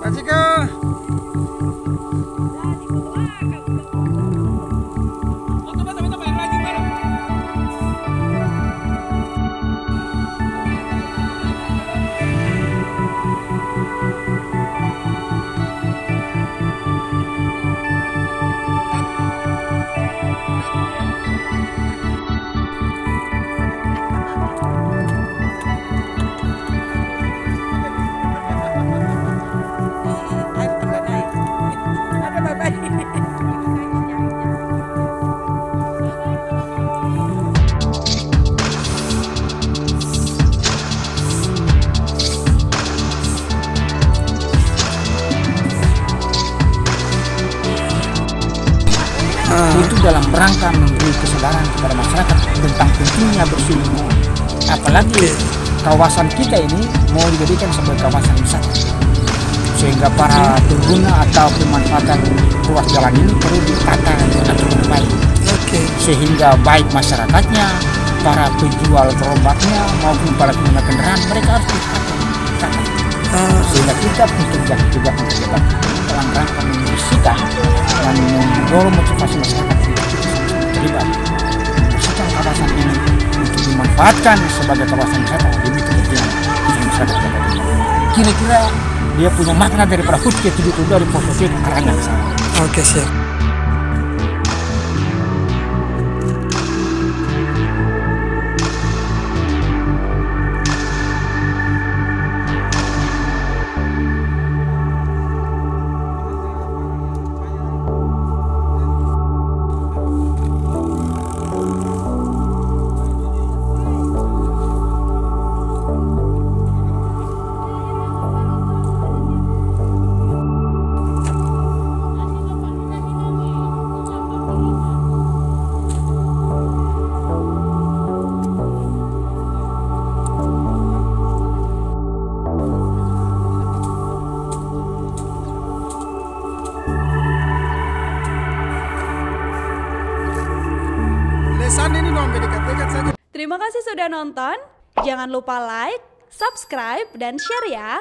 Pak Cika. Itu dalam rangka memberi kesadaran kepada masyarakat tentang pentingnya bersih lingkungan. Apalagi kawasan kita ini mau dijadikan sebagai kawasan wisata, sehingga para pengguna atau pemanfaatan ruas jalan ini perlu ditata dengan baik, sehingga baik masyarakatnya, para penjual gerobaknya maupun para pengguna kendaraan, mereka harus ditata. Sehingga kita kebijakan dalam rangka membersihkan dan mendorong motivasi masyarakat untuk terlibat membersihkan kawasan ini untuk dimanfaatkan sebagai kawasan wisata demi kepentingan masyarakat. Kira-kira dia punya makna daripada HUT ke-7 dari posisi Karanganyar sana. Oke, siap. Terima kasih sudah nonton. Jangan lupa like, subscribe, dan share ya.